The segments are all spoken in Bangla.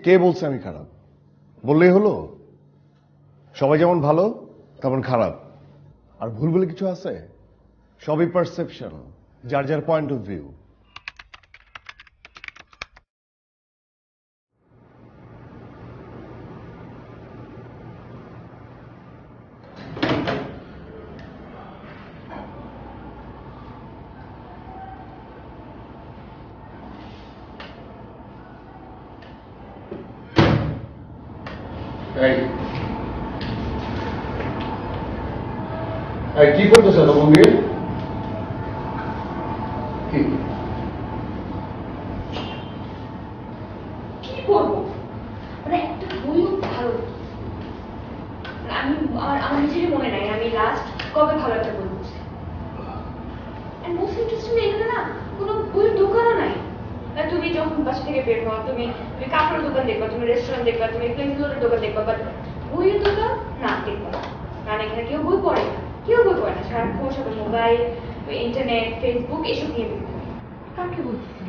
কে বলছে আমি খারাপ? বললেই হলো? সবাই যেমন ভালো তেমন খারাপ। আর ভুল বলে কিছু আছে? সবই পারসেপশন, যার যার পয়েন্ট অফ ভিউ। কি করতেছে তখন দিয়ে? কি কি করবো? মানে একটা বইও ভালো আমি আমার নিজেরই মনে নাই আমি লাস্ট কবে ভালো একটা বই পড়ছি। এন্ড মোস্ট ইন্টারেস্টিং এখানে না কোনো বইয়ের দোকানও নাই। তুমি যখন বাসা থেকে বের হও তুমি তুমি কাপড়ের দোকান দেখবা, তুমি রেস্টুরেন্ট দেখবা, তুমি প্লেসগুলোর দোকান দেখবা, বাট বইয়ের দোকান না দেখবা না। কারণ এখানে কেউ বই পড়ে না, কেউ বই পড়ে না। সারাক্ষণ সবাই মোবাইল, ইন্টারনেট, ফেসবুক এসব নিয়ে বের হয়। কাকে বলতেছি?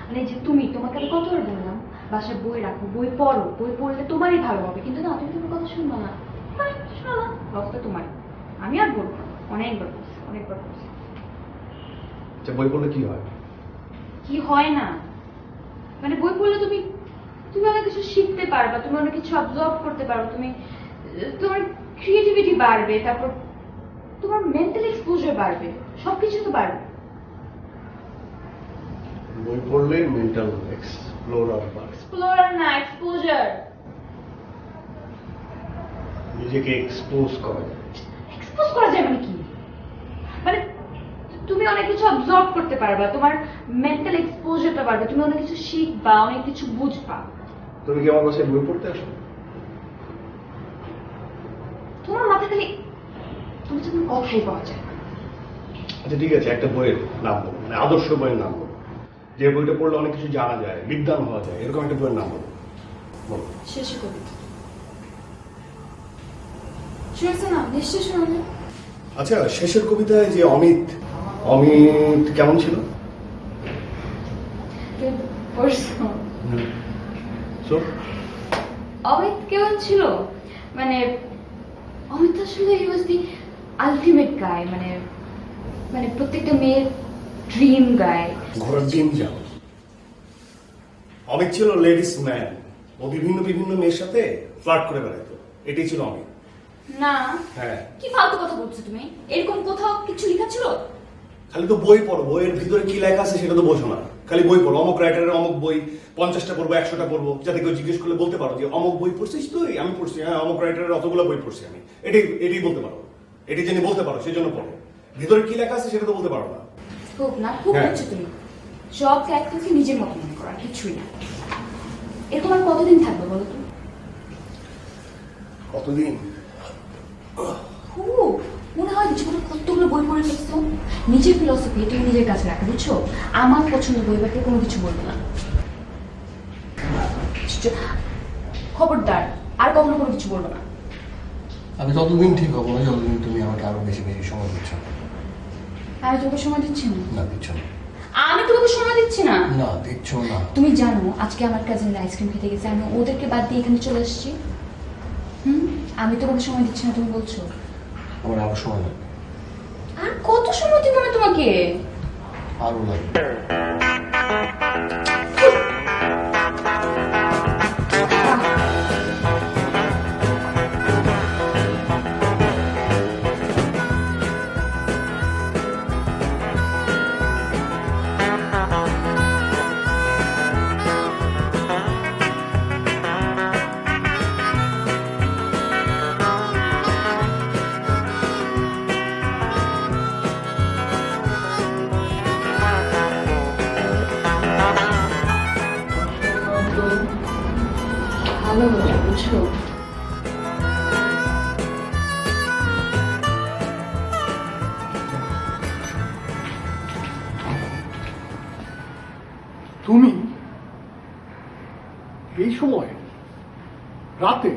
মানে যে তুমি, তোমাকে আমি কতবার বললাম বাসায় বই রাখো, বই পড়ো, বই পড়লে তোমারই ভালো হবে, কিন্তু না, তুমি তোমার কথা শুনবা না। শোনো না, অবস্থা তোমার। আমি আর বলবো না, অনেকবার বলছি, অনেকবার বলছি। বই পড়লে কি হয়? কি হয় না মানে বই পড়লে তুমি তুমি অনেক কিছু শিখতে পারবা, তুমি অনেক কিছু অবজর্ভ করতে পারো, তুমি তোমার ক্রিয়েটিভিটি বাড়বে, তারপর তোমার মেন্টাল এক্সপোজার বাড়বে, সবকিছু তো বাড়বে। বই পড়লে মেন্টাল এক্সপ্লোরার বাড়ে। এক্সপ্লোরার না, এক্সপোজার। নিজেকে এক্সপোজ করা যায়। এক্সপোজ করা যায় মানে কি? মানে তুমি অনেক কিছু অবজর্ভ করতে পারবা, তোমার মেন্টাল এক্সপোজারটা বাড়বে, তুমি অনেক কিছু শিখবা, অনেক কিছু বুঝবা। তুমি কি আমার বাসায় বই পড়তে আসো? তোমার মাথা খালি তুমি যখন কথাই পাওয়া যায়। আচ্ছা ঠিক আছে, একটা বইয়ের নাম বলো, মানে আদর্শ বইয়ের নাম বলো, যে বইটা পড়লে অনেক কিছু জানা যায়, বিদ্বান হওয়া যায়, এরকম একটা বইয়ের নাম বলো। বলো। শেষে কবিতা শুনেছো না? নিশ্চয় শুনে। আচ্ছা, শেষের কবিতায় যে অমিত, অমিত কেমন ছিল? অমিত কেমন ছিল মানে অমিত আসলে হি ওয়াজ দি আলটিমেট গাই, মানে মানে প্রত্যেকটা মেয়ের ড্রিম গাই। ঘোড়ার ডিম যাও। অমিত ছিল লেডিস ম্যান, ও বিভিন্ন বিভিন্ন মেয়ের সাথে ফ্লার্ট করে বেড়াতো, এটাই ছিল অমিত। না, হ্যাঁ। কি ফালতু কথা বলছো তুমি? এরকম কোথাও কিছু লেখা ছিল? খালি তো বই পড়ো, বইয়ের ভিতরে কি লেখা আছে সেটা তো বোঝো না। খালি বই পড়ো, অমুক রাইটারের অমুক বই 50টা পড়বো, 100টা পড়বো, যাতে কেউ জিজ্ঞেস করলে বলতে পারো যে অমুক বই পড়ছিস তুই? আমি পড়ছি, হ্যাঁ অমুক রাইটারের অতগুলো বই পড়ছি আমি। এটাই এটাই বলতে পারো, এটি জেনে বলতে পারো, সেই জন্য পড়ো। ভিতরে কি লেখা আছে সেটা তো বলতে পারো না। খুব না, খুব হ্যাঁ। হচ্ছে তুমি সব ক্যারেক্টারকে নিজের মতো মনে করো, আর কিছুই না। এরকম আর কতদিন থাকবে বলো তুমি? কতদিন? খুব মনে হয় জীবনে কতগুলো বই পড়ে ফেলছো। নিজের ফিলসফি এটা নিজের কাছে রাখা, বুঝছো? আমার পছন্দ বই বাকি কোনো কিছু বলবো না। খবরদার, আর কখনো কোনো কিছু বলবো না। আমি ততদিন ঠিক হবো না যতদিন তুমি আমাকে আরো বেশি বেশি সময় দিচ্ছ। আমি তোমাকে সময় দিচ্ছি না। না দিচ্ছ না। আমি তোমাকে সময় দিচ্ছি না। না দিচ্ছ না। তুমি জানো আজকে আমার কাজিনরা আইসক্রিম খেতে গেছে, আমি ওদেরকে বাদ দিয়ে এখানে চলে আসছি। আমি তোমাকে সময় দিচ্ছি না তুমি বলছো? আমার আরো সময় লাগবে। আর কত সময় দিব আমি তোমাকে? আরো লাগবে। ভালো বুঝছো? তুমি এই সময় রাতে?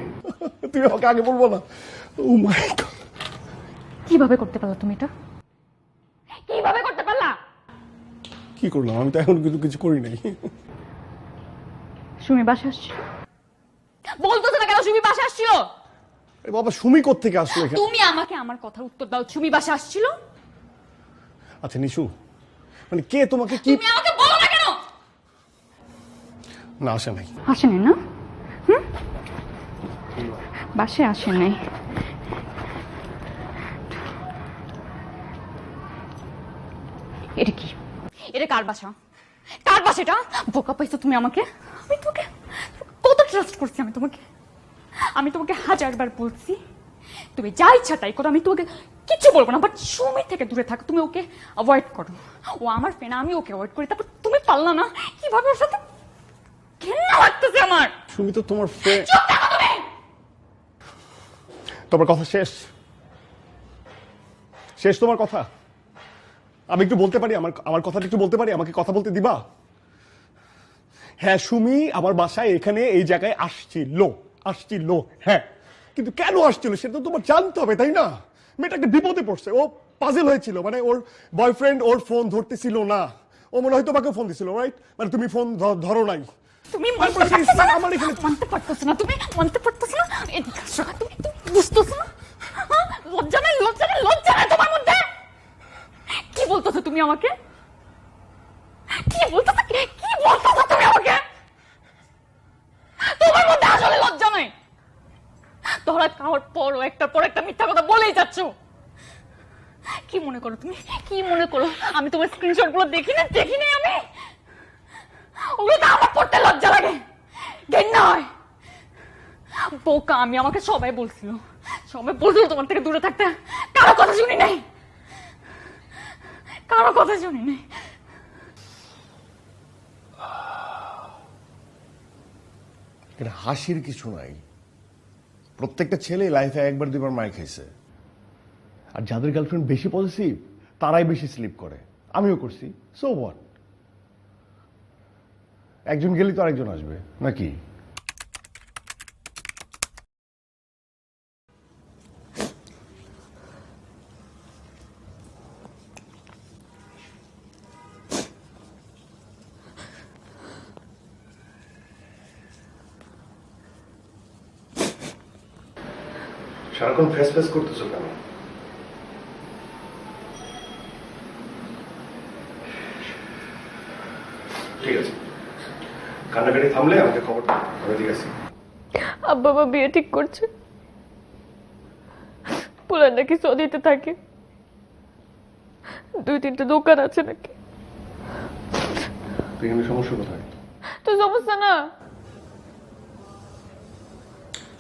তুমি আমাকে আগে বলবো না? ও মাই গড, কিভাবে করতে পারলা তুমি এটা? কিভাবে করতে পারলা? কি করলাম? আমি তো এখন কিন্তু কিছু করি নাই। সুমি বাসা আসছে। বলতেছো না কেন সুমি বাসা আসছিল? আরে বাবা, সুমি কোত্থেকে আসলো এখানে? তুমি আমাকে আমার কথার উত্তর দাও, সুমি বাসা আসছিল? আচ্ছা নিশু, মানে কে তোমাকে কি? তুমি আমাকে বলো না কেন? না, আসে নাই। আসে নাই না? বাসায় আসে নাই। এটা কি? এটা কার বাসা? কার বাসা এটা? বোকা পাইছো তুমি আমাকে? আমি তোমাকে কত ট্রাস্ট করছি। আমি তোমাকে হাজারবার বলছি তুমি যা ইচ্ছা তাই করো, আমি তোমাকে কিছু বলবো না, বাট সুমি থেকে দূরে থাকো, তুমি ওকে অ্যাভয়েড করো। ও আমার ফ্রেন্ড, আমি ওকে অ্যাভয়েড করি, তারপর তুমি পারলা না কিভাবে ওর সাথে? ঘেন্না লাগতেছে আমার। সুমি তো তোমার ফ্রেন্ড। চুপ থাকো তুমি। তোমার কথা শেষ? শেষ তোমার কথা? আমি একটু বলতে পারি? আমার কথাটা একটু বলতে পারি? আমাকে কথা বলতে দিবা? হ্যাঁ, সুমি আমার বাসায় এখানে এই জায়গায় আসছিল, হ্যাঁ, কিন্তু কেন আসছিল সেটা তো তোমার জানতে হবে, তাই না? মেয়েটা একটা বিপদে পড়ছে, ও পাজেল হয়েছিল, মানে ওর বয়ফ্রেন্ড ওর ফোন ধরতেছিল না, ও মনে হয় তোমাকে ফোন দিছিল, রাইট? মানে তুমি ফোন ধরো নাই। তুমি তারপরে সেই আমার এখানে মানতে পারতেছ না, তুমি মানতে পারতেছ না, এদিকে আসো, তুমি বুঝতেছ না? লজ্জা নাই তোমার মধ্যে? কি বলতেছো তুমি আমাকে? কি বলতেছো তুমি আমাকে? তোমার মধ্যে আসলে লজ্জা নাই? তোরা খাওয়ার পরও একটার পর একটা মিথ্যা কথা বলেই যাচ্ছ। কি মনে করো তুমি? কি মনে করো আমি তোমার স্ক্রিনশট গুলো দেখি নাই আমি? ওগুলো তো আমার পড়তে লজ্জা লাগে, ঘেন্না হয়। বোকা আমি, আমাকে সবাই বলছিল তোমার থেকে দূরে থাকতে। কারো কথা শুনি নাই। এটা হাসির কিছু নাই। প্রত্যেকটা ছেলে লাইফে একবার দুইবার মার খাইছে, আর যাদের গার্লফ্রেন্ড বেশি পজিটিভ তারাই বেশি স্লিপ করে। আমিও করছি, সো হোয়াট? একজন গেলেই তো আরেকজন আসবে নাকি? সারাক্ষণ ফেস করতেছো কেন? ঠিক আছে, কান্নাকাটি থামলে আমাকে খবর দাও, আমি ঠিক আছে। আব্বা মা বিয়ে ঠিক করছে, পোলার নাকি সৌদিতে থাকে, 2-3টা দোকান আছে নাকি। তো এখানে সমস্যা কোথায়? তো সমস্যা না।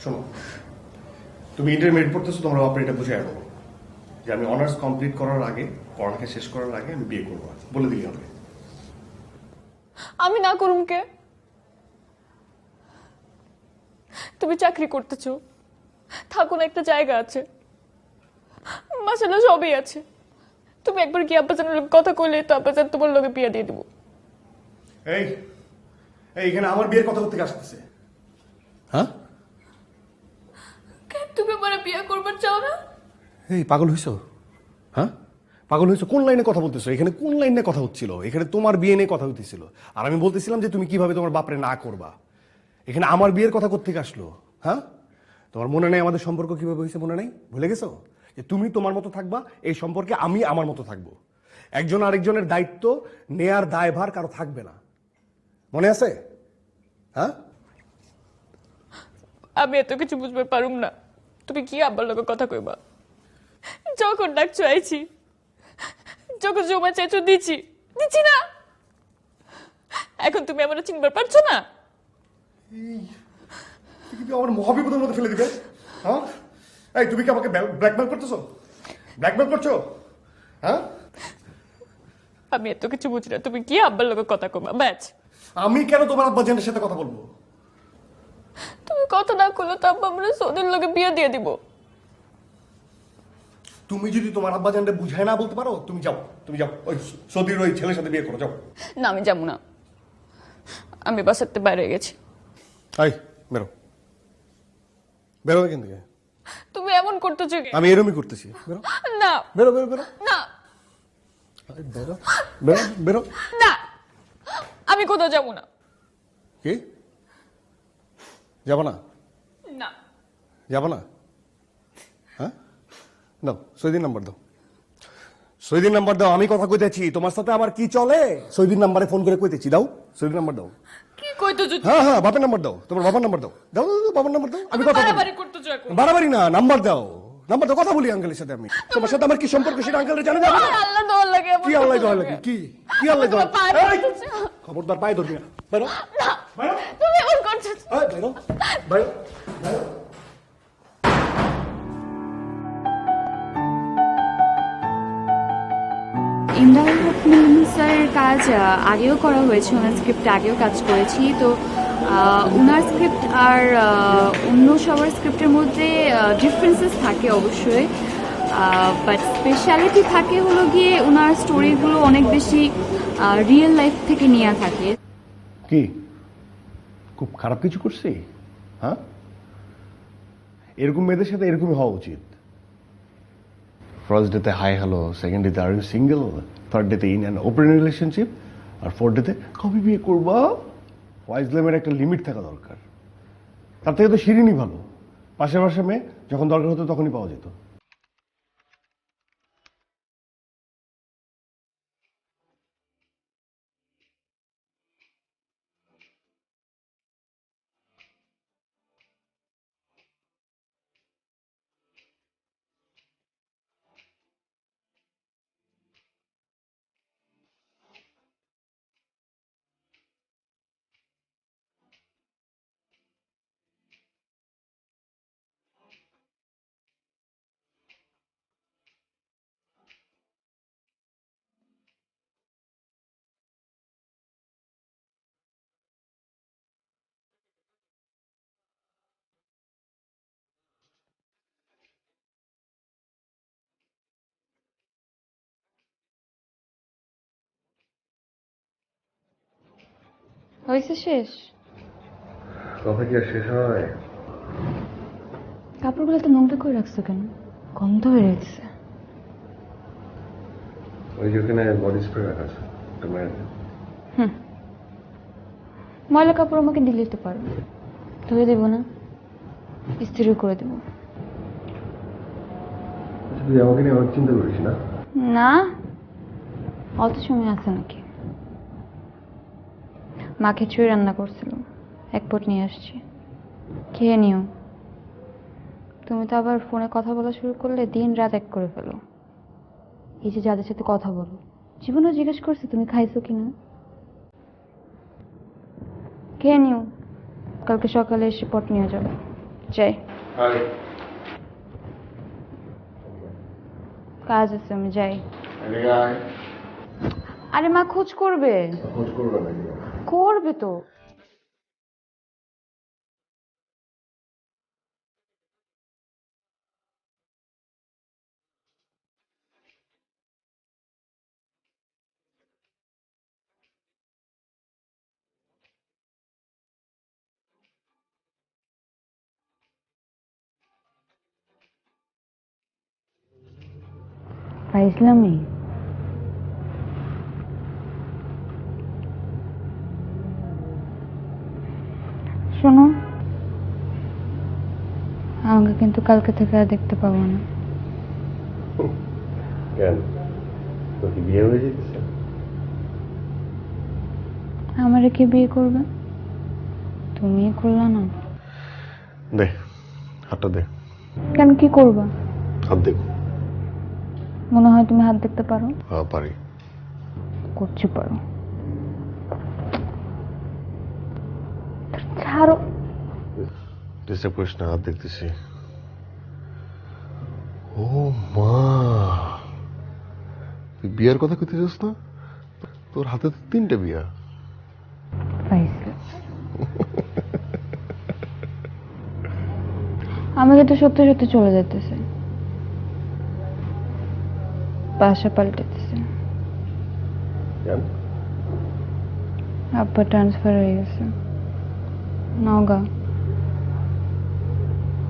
শোনো, তুমি ইন্টারমিডিয়েট পড়তেছো, তোমরা বাপরে এটা বুঝে রাখো যে আমি অনার্স কমপ্লিট করার আগে, পড়ালেখা শেষ করার আগে আমি বিয়ে করবো, বলে দিলে হবে। আমি না করুম কে? তুমি চাকরি করতেছো, থাকুন, একটা জায়গা আছে, মাসাল্লাহ সবই আছে। তুমি একবার কি আব্বাজানের লোক কথা কইলে তো আব্বাজান তোমার লোকে বিয়ে দিয়ে দিব। এই এখানে আমার বিয়ের কথা কোথেকে আসতেছে? হ্যাঁ, তুমি আমার বিয়ে করবার চাও না? এই পাগল হইছো? হ্যাঁ, পাগল হইছো? কোন লাইনে কথা বলতেছো? এখানে কোন লাইনে কথা হচ্ছিল? এখানে তোমার বিয়ে নিয়ে কথা হইতেছিল, আর আমি বলতেছিলাম যে তুমি কিভাবে তোমার বাপরে না করবা। এখানে আমার বিয়ের কথা কোত্থেকে আসলো? হ্যাঁ, তোমার মনে নেই আমাদের সম্পর্ক কিভাবে হয়েছে? মনে নেই? ভুলে গেছো যে তুমি তোমার মতো থাকবা, এই সম্পর্কে আমি আমার মতো থাকবো। একজন আরেকজনের দায়িত্ব নেয়ার দায়ভার কারো থাকবে না, মনে আছে? হ্যাঁ, আমি এত কিছু বুঝতে পারুম না। তুমি কি আব্বার লোকে কথা কইবা? যখন ডাকছো আইছি, যখন জমা চাইছো দিচ্ছি না। এখন তুমি আমার চিনবার পারছো না? কিন্তু আমার মহাবিপদের মধ্যে ফেলে দিবে। হ্যাঁ, এই তুমি কি আমাকে ব্ল্যাকমেল করতেছো? ব্ল্যাকমেল করছো? হ্যাঁ, আমি এত কিছু বুঝি না। তুমি কি আব্বার লোকে কথা কইবা? ব্যাচ, আমি কেন তোমার আব্বাজানের সাথে কথা বলবো? তুমি কথা না করলে তো আব্বা আমরা সৌদির লোকে বিয়ে দিয়ে দিব। তুমি যদি তোমার আব্বাজানকে বুঝায় না বলতে পারো, তুমি যাও ওই সৌদির ওই ছেলের সাথে বিয়ে করো, যাও। না, আমি যাবো না। আমি বাসাতে বাইরে গেছি। এই বেরো, বেরো এখান থেকে। তুমি এমন করতেছো কি? আমি এরমই করতেছি, বেরো। না, বেরো বেরো বেরো, না, বেরো বেরো বেরো। না, আমি কোথাও যাবো না। কি যাবো না? না যাবো না? হ্যাঁ, দাও সৈদিন নাম্বার দাও, সৈদিন নাম্বার দাও। আমি কথা কইতেছি, তোমার সাথে আবার কি চলে? সৈদিন নাম্বারে ফোন করে কইতেছি, দাও সৈদিন নাম্বার দাও। কি কইতো যদি হ্যাঁ হ্যাঁ, বাপের নাম্বার দাও, তোমার বাবার নাম্বার দাও, দাও দাও, দাও, বাবার নাম্বার দাও। আমি কথা বলি। বাড়াবাড়ি করতেছো এখন। বাড়াবাড়ি না, নাম্বার দাও, নাম্বার দাও, কথা বলি আঙ্কেলের সাথে। আমি তোমার সাথে আমার কি সম্পর্ক সেটা আঙ্কেলের জানা যাবে না? আল্লাহ দোয়া লাগে এমন কি আল্লাহ করছো দোয়া না। লাগে? কি কি আল্লাহ দোয়া? তোমার পায়ে এই, পড়তেছে। খবরদার পায়ে ধরবি না। বাইরো না, বাইরো, তুমি এমন করছো। এই, বাইরো বাইরো বাইরো। ইমরান রহমান স্যারের কাজ আগেও করা হয়েছে, ওনার স্ক্রিপ্ট আগেও কাজ করেছি। তো ওনার স্ক্রিপ্ট আর অন্য সবার স্ক্রিপ্টের মধ্যে ডিফারেন্সেস থাকে অবশ্যই, বাট স্পেশালিটি থাকে হলো গিয়ে ওনার স্টোরিগুলো অনেক বেশি রিয়েল লাইফ থেকে নেওয়া থাকে। কি খুব খারাপ কিছু করছি? হ্যাঁ, এরকম মেয়েদের সাথে এরকমই হওয়া উচিত। ফার্স্ট ডেতে হাই হ্যালো, সেকেন্ড ডেতে আর ইউ সিঙ্গেল, থার্ড ডেতে ইন অ্যান ওপেন রিলেশনশিপ, আর ফোর্থ ডেতে কবে বিয়ে করবা? ওয়াইজলামের একটা লিমিট থাকা দরকার। তার থেকে তো শিরিনই ভালো, পাশে পাশে মেয়ে যখন দরকার হতো তখনই পাওয়া যেত। হয়েছে শেষ? কথা কি আর শেষ হয়? কাপড়গুলো তো নোংরা করে রাখছো কেন? গন্ধ বেরিয়েছে। ওই যেখানে বডি স্প্রে রাখা আছে, ময়লা কাপড় আমাকে দিলে তো পারো, ধুয়ে দেবো না, ইস্ত্রি করে দেবো। তুই আমাকে নিয়ে অনেক চিন্তা করিস না? না, অত সময় আছে নাকি? মা খিচুড়ি রান্না করছিল, এক পট নিয়ে আসছি, খেয়ে নিও। তুমি তো আবার ফোনে কথা বলা শুরু করলে দিন রাত এক করে ফেলো। এই যে যাদের সাথে কথা বলো, জীবনও জিজ্ঞেস করছে তুমি খাইছো কিনা। খেয়ে নিও, কালকে সকালে এসে পট নিয়ে যাবো। যাই, কাজ আছে, আমি যাই। আরে মা খোঁজ করবে। খোঁজ করবে নাকি? করবে তো। ফাইজলামি। শোনো, আমাকে কিন্তু কালকে থেকে আর দেখতে পাবো না। কেন, তোর কি বিয়ে হয়ে যেতেছে? আমারে কে বিয়ে করবে? তুমি করলা না? দে হাতটা দে। কেন, কি করবা? হাত দেখো। মনে হয় তুমি হাত দেখতে পারো। হ্যাঁ পারি। করছি পারো। ছাড়ো। ডিস্টার্ব করিস না, হাত দেখতেছি। ও মা, তুই বিয়ার কথা কইতে চাস না? তোর হাতে তো 3টে বিয়া। আমাকে তো সত্যি সত্যি চলে যেতেছে, বাসা পাল্টেতেছে, আব্বা ট্রান্সফার হয়ে গেছে নওগাঁ।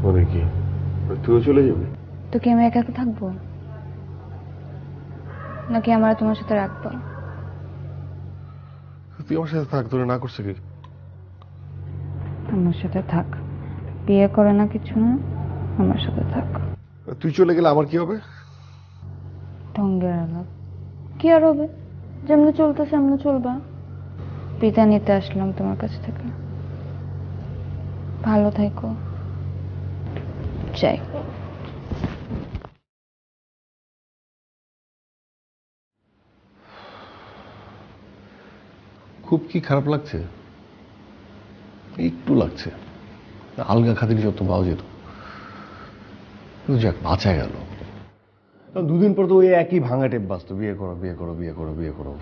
মানে কি, তুইও চলে যাবি? তো কি আমি একা একা থাকবো, নাকি আমরা তোমার সাথে রাখবো? তুই আমার সাথে থাক, তোরা না করছে কি? আমার সাথে থাক, বিয়ে করে না কিছু না, আমার সাথে থাক। তুই চলে গেলে আমার কি হবে? ঢঙ্গের আলাপ কি আর হবে, যেমন চলতেছে এমনি চলবা। বিদায় নিতে আসলাম তোমার কাছ থেকে, ভালো থাকো, যাই। খুব কি খারাপ লাগছে? একটু লাগছে। আলগা খাতির যত পাওয়া যেত, কিন্তু যাক বাঁচা গেল। দুদিন পর তো ওই একই ভাঙা টেপ বাঁচতো, বিয়ে করো বিয়ে করো বিয়ে করো বিয়ে করো।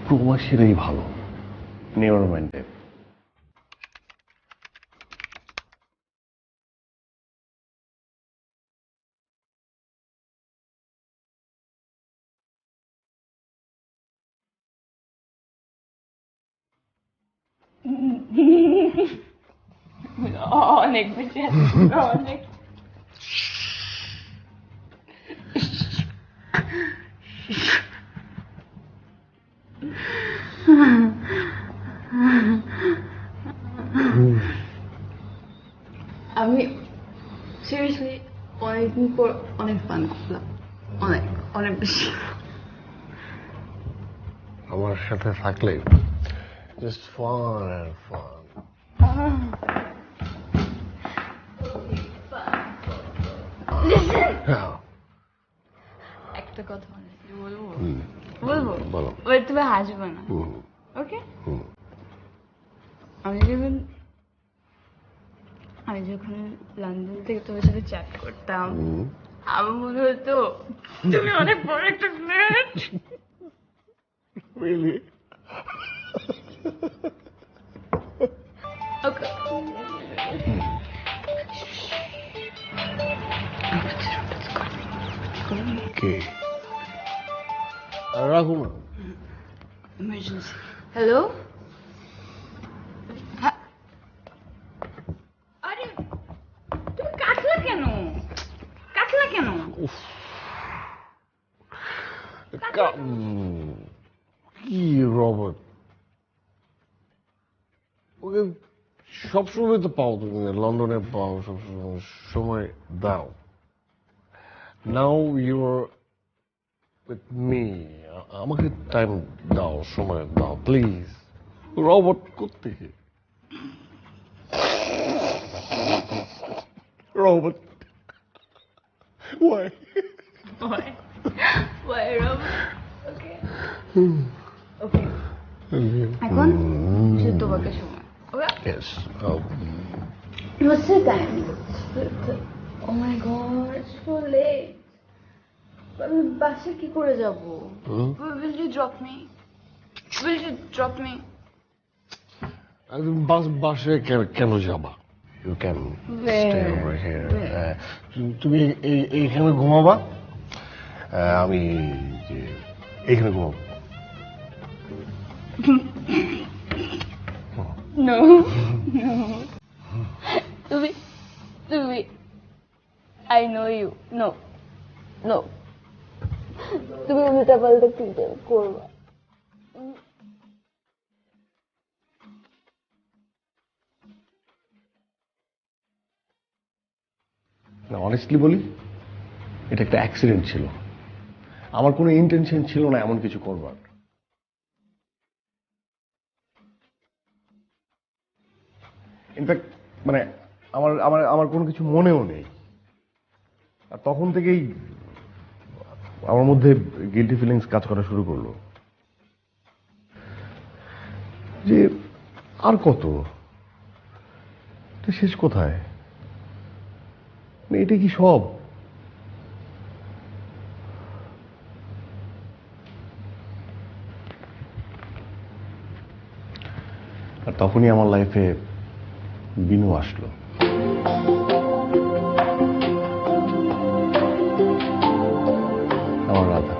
প্রবাসীরাই ভালো, নেভার মাইন্ড টেপ। অনেক বেশি অনেক। আমি সিরিয়াসলি অনেকদিন পর অনেক ফান করলাম, অনেক অনেক বেশি। আমার সাথে থাকলে জাস্ট ফান এন্ড ফান। একটা কথা মনে আছে, বলবো বলবো বলো। ওই তুমি হাসবে না, ওকে? আমি যখন লন্ডন থেকে তোমার সাথে চ্যাট করতাম, আমার মনে হতো তুমি অনেক বড় একটা ফ্রেন্ড। Really? ওকে কে? রাখো না। ইমার্জেন্সি। হ্যালো, আরে তুমি কাটলা কেন? কাটলা কেন? কি রবার্ট, ওকে সবসময় তো পাও, তুমি লন্ডনে পাও, সবসময় সময় দাও। নাও ইউর উইথ মি, আমাকে টাইম দাও, সময় দাও প্লিজ। রবার্ট কোত্থেকে? Robert why? Why, Rob? Okay. Okay. এখন শুদ্ধ বাক্যের সময়। Okay? Yes. What's the time? Oh my god, it's so late. আমি বাসে কি করে যাব? Will you drop me? Will you drop me? বাসে কেন যাবা? You can stay over here. তুমি এইখানে ঘুমাবা, আমি এইখানে ঘুমাবো। No. তুমি I know you. No. তুমি উল্টা পাল্টা চিন্তা করবা। না, অনেস্টলি বলি, এটা একটা অ্যাক্সিডেন্ট ছিল। আমার কোনো ইন্টেনশন ছিল না এমন কিছু করবার। ইনফ্যাক্ট মানে আমার আমার আমার কোনো কিছু মনেও নেই। আর তখন থেকেই আমার মধ্যে গিল্টি ফিলিংস কাজ করা শুরু করলো যে আর কত, শেষ কোথায়, এটা কি সব? আর তখনই আমার লাইফে বিনু আসলো। আমার রাধা।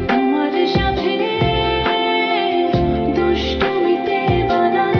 তোমার সাথে দুষ্টুমিতে বানানো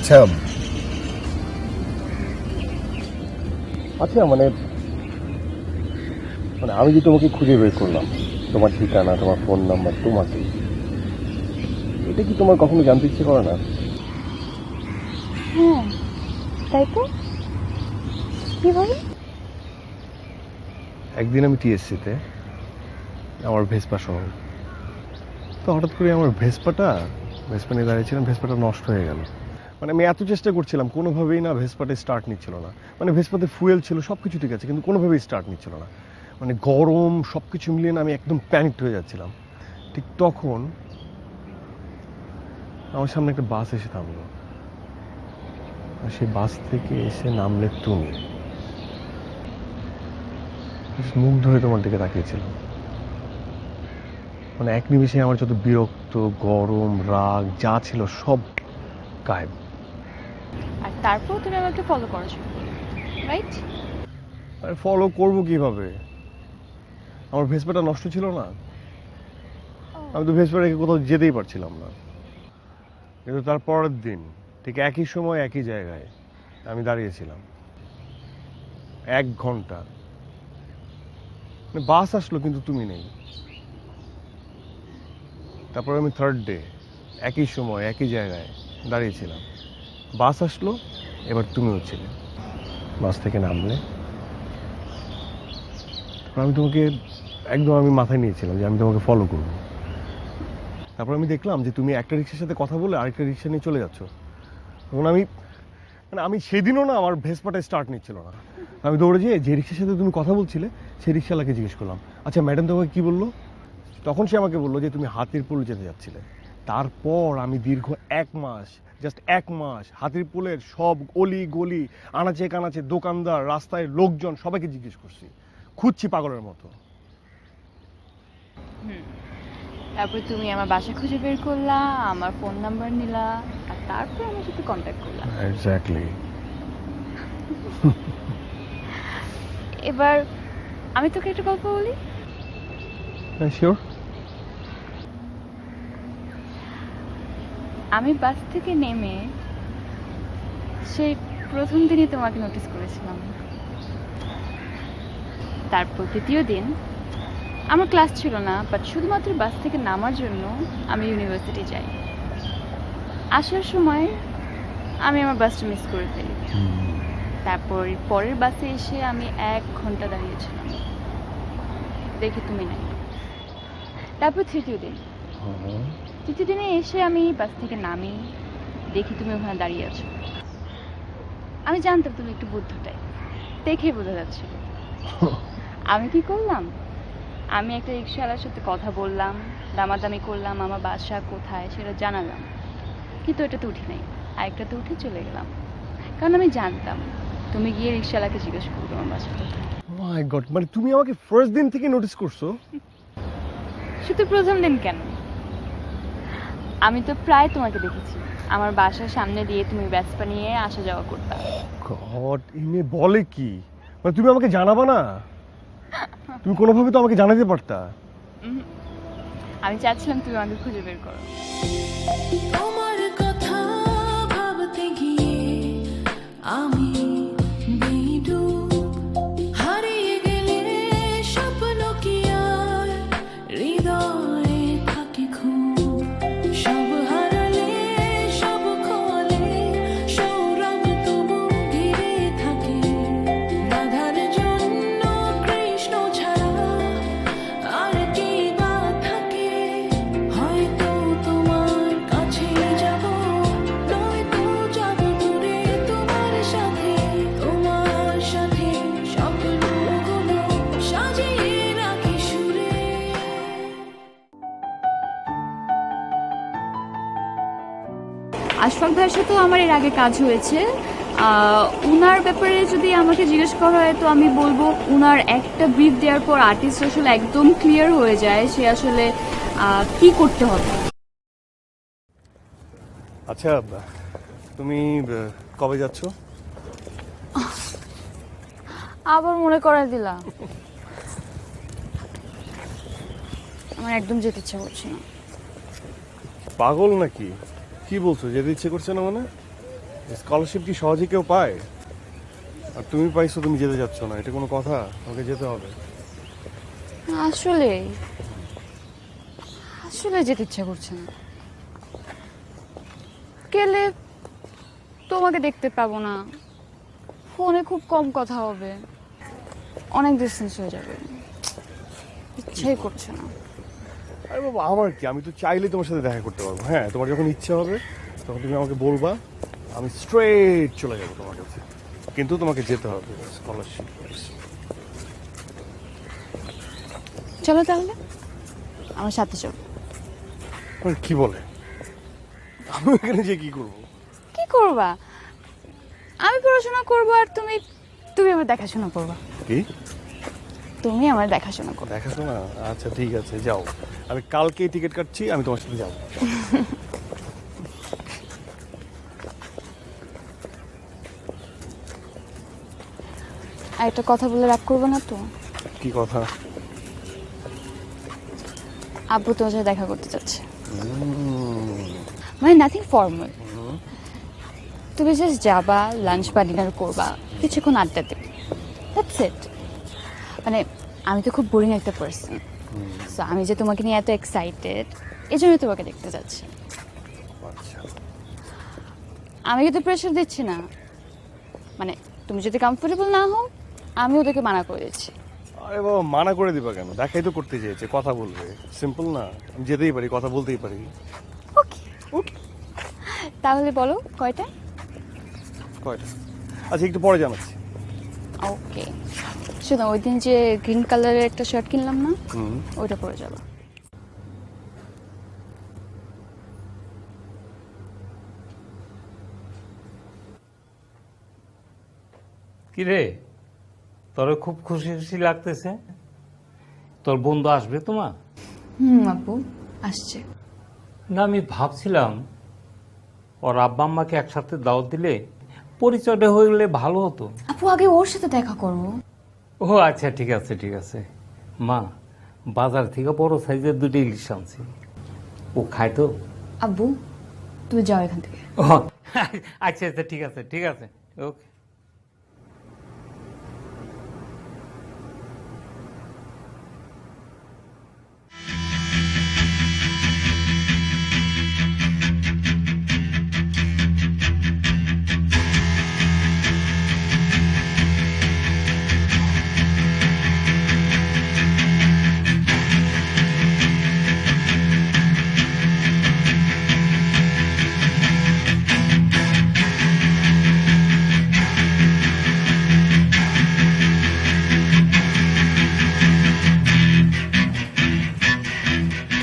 আচ্ছা আচ্ছা মানে মানে আমি যে তোমাকে খুঁজে বের করলাম, তোমার ঠিকানা, তোমার ফোন নাম্বার, তোমাকে, এটা কি তোমার কখনো জানতে ইচ্ছে করে না? হ্যাঁ, তাই তো। কিভাবে? একদিন আমি টিএসসিতে আমার ভেসপা সহ, তো হঠাৎ করে আমার ভেসপা নিয়ে দাঁড়িয়েছিলাম, ভেসপাটা নষ্ট হয়ে গেল। মানে আমি এত চেষ্টা করছিলাম, কোনোভাবেই না ভেসপাটা স্টার্ট নিচ্ছিল না। মানে ভেসপাতে ফুয়েল ছিল, সব কিছু ঠিক আছে, কিন্তু কোনোভাবেই স্টার্ট নিচ্ছিল না। মানে গরম সব কিছু মিলিয়ে না আমি একদম প্যানিকড হয়ে যাচ্ছিলাম। ঠিক তখন আমার সামনে একটা বাস এসে থামলো, আর সেই বাস থেকে এসে নামলে তুমি। মুগ্ধ হয়ে তোমার দিকে তাকিয়েছিলাম। মানে এক নিমিষে আমার যত বিরক্ত, গরম, রাগ যা ছিল সব গায়েব। আর তারপর তুমি আমাকে ফলো করেছো, রাইট? আরে ফলো করবো কিভাবে? আমার ভেসপাটা নষ্ট ছিল না, আমি তো ভেসপা রেখে কোথাও যেতেই পারছিলাম না। কিন্তু তার পরের দিন ঠিক একই সময় একই জায়গায় আমি দাঁড়িয়েছিলাম 1 ঘন্টা। বাস আসলো কিন্তু তুমি নেই। তারপর আমি থার্ড ডে একই সময় একই জায়গায় দাঁড়িয়েছিলাম, বাস আসলো, এবার তুমিও ছিলে। বাস থেকে নামলে, আমি তোমাকে একদম আমি মাথায় নিয়েছিলাম যে আমি তোমাকে ফলো করব। তারপর আমি দেখলাম যে তুমি একটা রিক্সার সাথে কথা বলে আরেকটা রিক্সা নিয়ে চলে যাচ্ছ। তখন আমি সেদিনও না আমার ভেসপাটা স্টার্ট নিচ্ছিল না। আমি দৌড়ে যেয়ে যে রিক্সার সাথে তুমি কথা বলছিলে সেই রিক্সাওয়ালাকে জিজ্ঞেস করলাম, আচ্ছা ম্যাডাম তোমাকে কি বললো? তখন সে আমাকে বললো যে তুমি হাতিরপুল যেতে যাচ্ছিলে। তারপর আমি দীর্ঘ 1 মাস, জাস্ট 1 মাস হাতিরপুলের সব অলি গলি, আনাচে কানাচে, দোকানদার, রাস্তায় লোকজন, সবাইকে জিজ্ঞেস করছি, খুঁজছি পাগলের মতো। তারপর তুমি আমার বাসা খুঁজে বের করলা, আমার ফোন নাম্বার নিলা, আর তারপর আমার সাথে কন্ট্যাক্ট করলা। এক্স্যাক্টলি। এবার আমি তোকে একটা গল্প বলি। শিওর। আমি বাস থেকে নেমে সেই প্রথম দিনই তোমাকে নোটিস করেছিলাম। তারপর দ্বিতীয় দিন আমার ক্লাস ছিল না, বাট শুধুমাত্র বাস থেকে নামার জন্য আমি ইউনিভার্সিটি যাই। আসার সময় আমি আমার বাসটা মিস করে ফেলি। তারপর পরের বাসে এসে আমি 1 ঘন্টা দাঁড়িয়েছিলাম, দেখি তুমি নাই। তারপর তৃতীয় দিনে এসে আমি বাস থেকে নামি, দেখি তুমি ওখানে দাঁড়িয়ে আছো। আমি জানতাম তুমি একটু বুদ্ধ টাইপ, দেখেই বোঝা যাচ্ছিল। আমি কি করলাম, আমি একটা রিক্সাওয়ালার সাথে কথা বললাম, দামাদামি করলাম, আমার বাসা কোথায় সেটা জানালাম, কিন্তু এটাতে উঠি নাই, আরেকটাতে উঠে চলে গেলাম। কারণ আমি জানতাম তুমি গিয়ে রিক্সাওয়ালাকে জিজ্ঞেস করবে আমার বাসা কোথায়। মাই গড, মানে তুমি আমাকে ফার্স্ট দিন থেকে নোটিস করছো? শুধু প্রথম দিন কেন, আমি তো প্রায় তোমাকে দেখেছি। আমার বাসার সামনে দিয়ে তুমি ভেসপা নিয়ে আসা যাওয়া করতা। গড, ইনি বলে কি? মানে তুমি আমাকে জানাবা না? তুমি কোনোভাবে তো আমাকে জানাতে পারতা। আমি চাচ্ছিলাম তুমি আমাকে খুঁজে বের করো। তোমার কথা ভাবতে গিয়ে আমি বেডুব, হারিয়ে গেলে স্বপ্ন কি আর হৃদয়ে থাকে খুব, সব হারালে সব খোলে, সৌরভ তবু ঘিরে থাকে, রাধার জন্য কৃষ্ণ ছাড়া আর কি বা থাকে। হয়তো তোমার কাছে যাব, নয়তো যাব দূরে তোমার সাথে স্বপ্নগুলো সাজিয়ে রাখি সুরে। আশফাক ভাইয়ের সাথেও আমার এর আগে কাজ হয়েছে। উনার ব্যাপারে যদি আমাকে জিজ্ঞেস করা হয় তো আমি বলবো উনার একটা ব্রিফ দেওয়ার পর আর্টিস্ট আসলে একদম ক্লিয়ার হয়ে যায় সে আসলে কি করতে হবে। আচ্ছা, তুমি কবে যাচ্ছ? আবার মনে করাই দিলা, আমার একদম যেতে ইচ্ছা করছে না। পাগল নাকি? কি বলছো, যেতে ইচ্ছে করছে না? মানে স্কলারশিপ কি সহজে কেউ পায়? আর তুমি পাইছো, তুমি যেতে যাচ্ছ না, এটা কোনো কথা? তোমাকে যেতে হবে। আসলে আসলে যেতে ইচ্ছা করছে না। গেলে তোমাকে দেখতে পাবো না, ফোনে খুব কম কথা হবে, অনেক ডিস্টেন্স হয়ে যাবে, ইচ্ছাই করছে না। আরে বাবা, আমার কি, আমি তো চাইলেই তোমার সাথে দেখা করতে পারবো। হ্যাঁ, তোমার যখন ইচ্ছা হবে তখন তুমি আমাকে বলবা, আমি স্ট্রেট চলে যাবো তোমার কাছে। কিন্তু তোমাকে যেতে হবে স্কলারশিপ। চলো তাহলে আমার সাথে চলো। কি বলে? আমি এখানে যে কি করবো? কি করবা? আমি পড়াশোনা করবো আর তুমি তুমি আমার দেখাশোনা করবা। কি? তুমি আমার দেখাশোনা করবে। দেখাশোনা? আচ্ছা ঠিক আছে, যাও। আমি কালকেই টিকিট কাটছি, আমি তোমার সাথে যাবো। আর একটা কথা বলে রাগ করবো না তো? কি কথা? আব্বু তোমার সাথে দেখা করতে চাচ্ছে। মানে নাথিং ফর্মাল, তুমি জাস্ট যাবা, লাঞ্চ বা ডিনার করবা, কিছুক্ষণ আড্ডা দেবে, দ্যাটস ইট। মানে আমি তো খুব বোরিং একটা পার্সন, সো আমি যে তোমাকে নিয়ে এত এক্সাইটেড, এই জন্য তোমাকে দেখতে যাচ্ছি। আচ্ছা, আমি কিন্তু প্রেশার দিচ্ছি না, মানে তুমি যদি কমফোর্টেবল না হও আমি ওদেরকে মানা করে দিচ্ছি। আরে বাবা, মানা করে দিবা কেন? দেখাই তো করতে চেয়েছে, কথা বলবে, সিম্পল না? আমি যেতেই পারি, কথা বলতেই পারি। ওকে ওকে, তাহলে বলো কয়টা? কয়টা? আচ্ছা, একটু পরে জানাচ্ছি। ওকে, শোনো, ওই দিন যে গ্রিন কালারের একটা শার্ট কিনলাম না, ওইটা পরে যাবো। কিরে, তোর খুব খুশি খুশি লাগতেছে? তোর বন্ধু আসবে তোমার? আপু আসছে না, আমি ভাবছিলাম ওর আব্বা আম্মাকে একসাথে দাওয়াত দিলে পরিচয়টা হয়ে গেলে ভালো হতো। আপু আগে ওর সাথে দেখা করবো। ও আচ্ছা, ঠিক আছে ঠিক আছে। মা, বাজার থেকে বড় সাইজের 2টা ইলিশ আনছি, ও খায় তো? আব্বু তুমি যাও এখান থেকে। ও আচ্ছা আচ্ছা, ঠিক আছে ঠিক আছে, ওকে।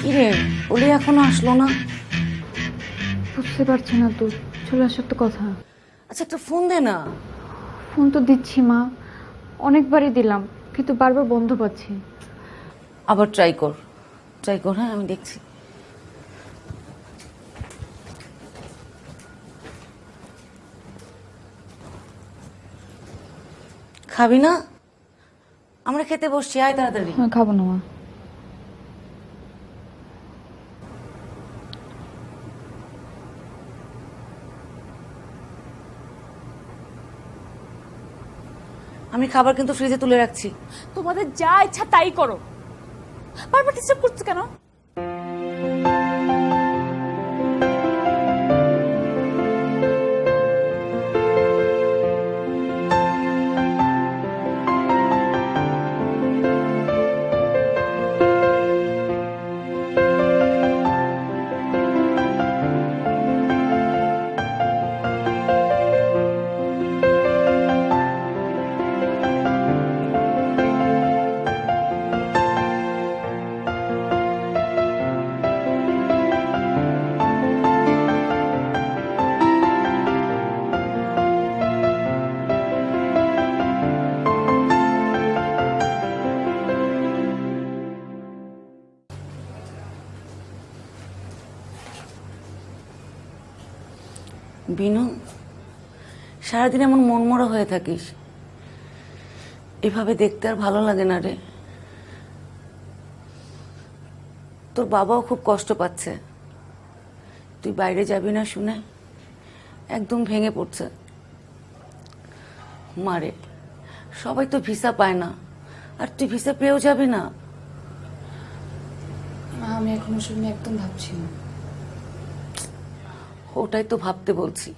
কিরে, ওলি এখনো আসলো না? বুঝতে পারছি না তো, চলে আসার তো কথা। আচ্ছা একটা ফোন দে না। ফোন তো দিচ্ছি মা, অনেকবারই দিলাম, কিন্তু বারবার বন্ধ পাচ্ছি। আবার ট্রাই কর, হ্যাঁ আমি দেখছি। খাবি না? আমরা খেতে বসছি, আয় তাড়াতাড়ি। খাবো না মা। আমি খাবার কিন্তু ফ্রিজে তুলে রাখছি। তোমাদের যা ইচ্ছা তাই করো, বারবার ডিস্টার্ব করছো কেন? বিনু, সারাদিন এমন মনমরা হয়ে থাকিস, এভাবে দেখতে আর ভালো লাগে না রে। তোর বাবাও খুব কষ্ট পাচ্ছে, তুই বাইরে যাবি না শুনে একদম ভেঙে পড়ছে। মারে, সবাই তো ভিসা পায় না, আর তুই ভিসা পেয়েও যাবি না। মা, আমি এখন ওসব নিয়ে একদম ভাবছি না। ওটাই তো ভাবতে বলছি।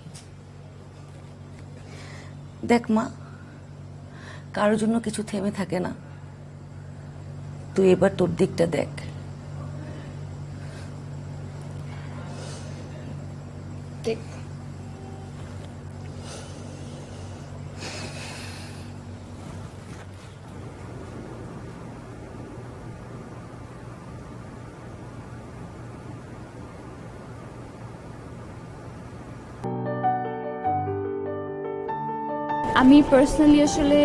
দেখ মা, কারোর জন্য কিছু থেমে থাকে না। তুই এবার তোর দিকটা দেখ। দেখ, আমি পার্সোনালি আসলে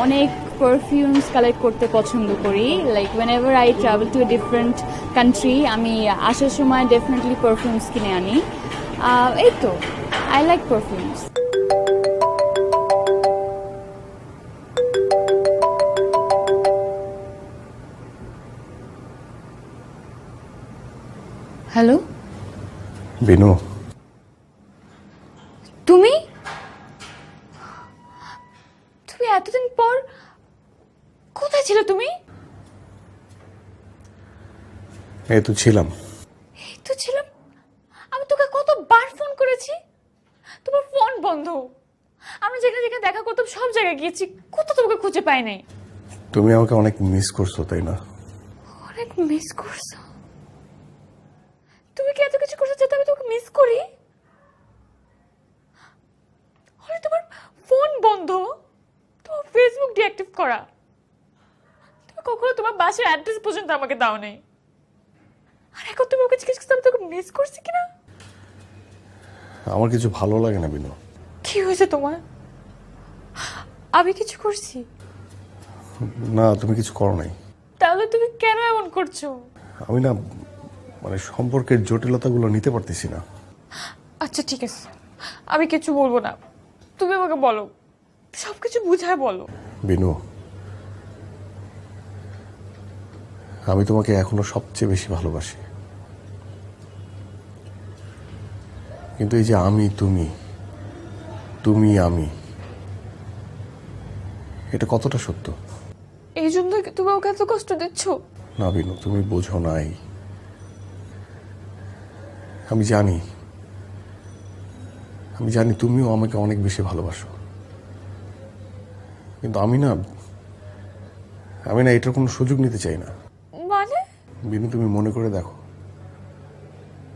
অনেক পারফিউমস কালেক্ট করতে পছন্দ করি। Like whenever I travel to a different country, আমি আসার সময় ডেফিনেটলি পারফিউমস কিনে আনি। এই তো, I like perfumes. Hello, Binu, তুমি তুমি এতদিন পর কোথায় ছিলে তুমি? এই তো ছিলাম। এই তো ছিলাম? আমি তোকে কতবার ফোন করেছি, তোমার ফোন বন্ধ। আমি যেখানে যেখানে দেখা করতাম সব জায়গায় গিয়েছি, কোথাও তোমাকে খুঁজে পাই নাই। তুমি আমাকে অনেক মিস করছো, তাই না? অনেক মিস করছো? তুমি কি এত কিছু করছো যাতে আমি তোমাকে মিস করি? আরে তোমার ফোন বন্ধ, তোমার ফেসবুক ডিঅ্যাক্টিভ করা, তুমি কখনো তোমার বাসার অ্যাড্রেস পর্যন্ত আমাকে দাও নাই। আর এখন তুমি ওকে জিজ্ঞেস করছো আমি তোকে মিস করছি কিনা? আমার কিছু ভালো লাগে না বিনু। কি হয়েছে তোমার? আমি কিছু করছি? না, তুমি কিছু করো নাই। তাহলে তুমি কেন এমন করছো? আমি না, মানে সম্পর্কের জটিলতাগুলো নিতে পারতেছি না। আচ্ছা ঠিক আছে, আমি কিছু বলবো না, তুমি আমাকে বলো, সবকিছু বুঝায় বলো। বিনু, আমি তোমাকে এখনো সবচেয়ে বেশি ভালোবাসি, কিন্তু এই যে আমি তুমি, তুমি আমি, এটা কতটা সত্য? এই জন্য কি তুমি ওকে এত কষ্ট দিচ্ছ? না বিনু, তুমি বোঝো নাই। আমি জানি, আমি জানি তুমিও আমাকে অনেক বেশি ভালোবাসো, কিন্তু আমি না এটার কোনো সুযোগ নিতে চাই না। মানে? বিনু, তুমি মনে করে দেখো,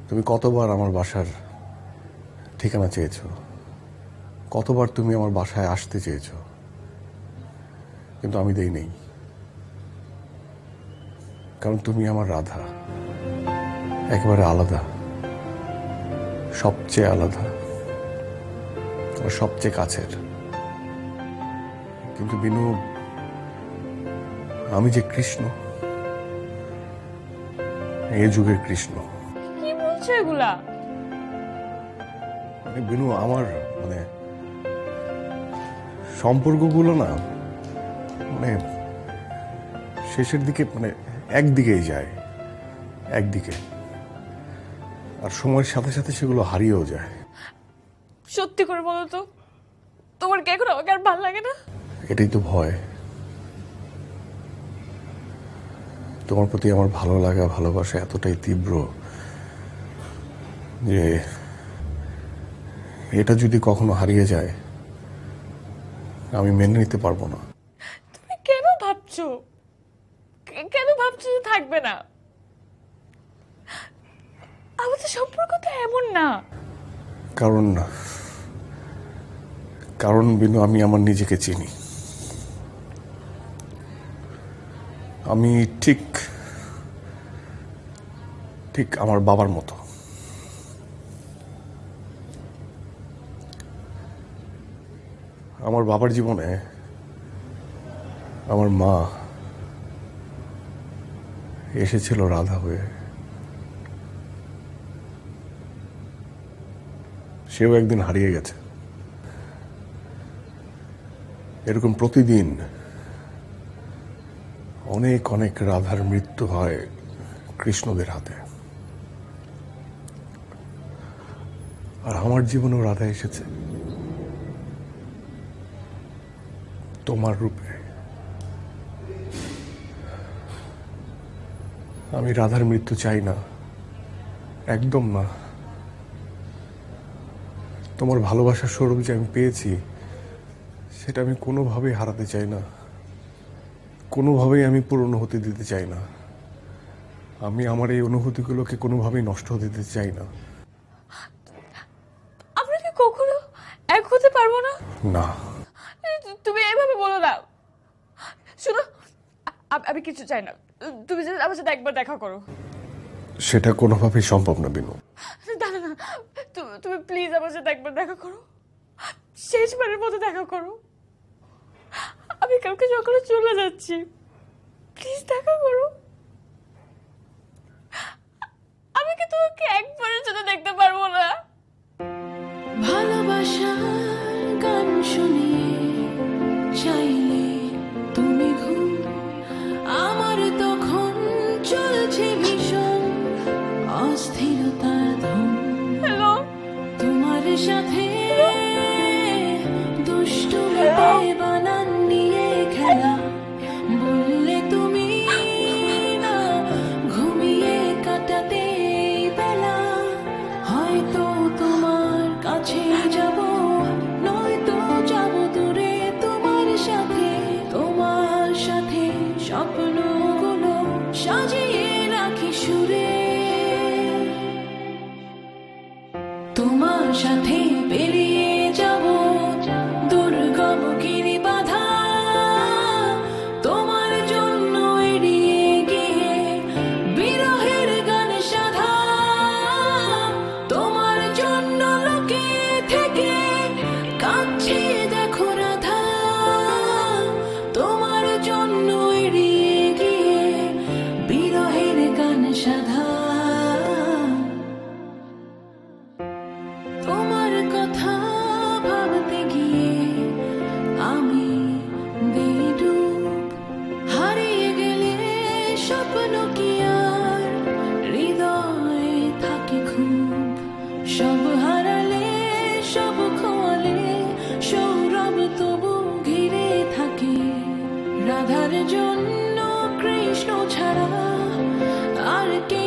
তুমি কতবার আমার বাসার ঠিকানা চেয়েছো, কতবার তুমি আমার বাসায় আসতে চেয়েছো, কিন্তু আমি দেই নেই। কারণ তুমি আমার রাধা, একেবারে আলাদা, সবচেয়ে আলাদা, আর সবচেয়ে কাছের। কিন্তু বিনু, আমি যে কৃষ্ণ, এই যুগের কৃষ্ণ। কি বলছো এগুলা? বিনু, আমার মানে সম্পর্কগুলো না, মানে শেষের দিকে মানে একদিকেই যায়, একদিকে, আর সময়ের সাথে সাথে সেগুলো হারিয়েও যায়। সত্যি করে বলো তো, তোমার কি এখন আমাকে আর ভালো লাগে না? এটাই তো ভয়। তোমার প্রতি আমার ভালো লাগা, ভালোবাসা এতটাই তীব্র যে এটা যদি কখনো হারিয়ে যায়, আমি মেনে নিতে পারবো না। তুমি কেন ভাবছো, কেন ভাবছো যে থাকবে না? আমাদের সম্পর্ক তো এমন না। কারণ বিনু, আমি আমার নিজেকে চিনি। আমি ঠিক আমার বাবার মতো। আমার বাবার জীবনে আমার মা এসেছিল রাধা হয়ে। সেও একদিন হারিয়ে গেছে। এরকম প্রতিদিন অনেক অনেক রাধার মৃত্যু হয় কৃষ্ণদের হাতে। আর আমার জীবনেও রাধা এসেছে তোমার রূপে। আমি রাধার মৃত্যু চাই না, একদম না। তোমার ভালোবাসার স্বরূপ যে আমি পেয়েছি সেটা আমি কোনোভাবেই হারাতে চাই না, কোনোভাবেই আমি পূরণ হতে দিতে চাই না। আমি আমার এই অনুভূতিগুলোকে কোনোভাবেই নষ্ট হতে দিতে চাই না। আমরা কি কখনো এক হতে পারবো না? না, তুমি এভাবে বলো না। শুনো, আমি কিছু চাই না, তুমি just আমার সাথে একবার দেখা করো। সেটা কোনোভাবেই সম্ভব না বিনু। না না না, তুমি প্লিজ আমার সাথে একবার দেখা করো, শেষবারের মতো দেখা করো। আমি কালকে সকালে চলে যাচ্ছি, প্লিজ দেখা করো। আমি কি তোমাকে একবারের জন্য দেখতে পারবো না? ভালোবাসার গান শুনিয়ে চাইলে তুমি ঘুম, আমার তখন চলছে ভীষণ অস্থিরতার ধুম। হ্যালো, তোমার সাথে দুষ্টু বানান নিয়ে খেলা, বললে তুমি না ঘুমিয়ে কাটাতে বেলা। হয়তো তোমার কাছে যাব, নয়তো যাব দূরে তোমার সাথে স্বপ্নগুলো সাজিয়ে রাখি সুরে। তোমার সাথে বেরিয়ে যাব দুর্গম গিরি বাধা, তোমার জন্য এড়িয়ে গিয়ে বিরহের গান সাধা। তোমার জন্য লোকে থেকে কাঁদছে দেখো রাধা, তোমার জন্য এড়িয়ে গিয়ে বিরহের গান সাধা। তোমার কথা ভাবতে গিয়ে আমি বেডুব, হারিয়ে গেলে স্বপ্ন কি আর হৃদয়ে থাকে খুব। সব হারালে সব খোয়ালে সৌরভ তবু ঘিরে থাকে। রাধার জন্য কৃষ্ণ ছাড়া আর কে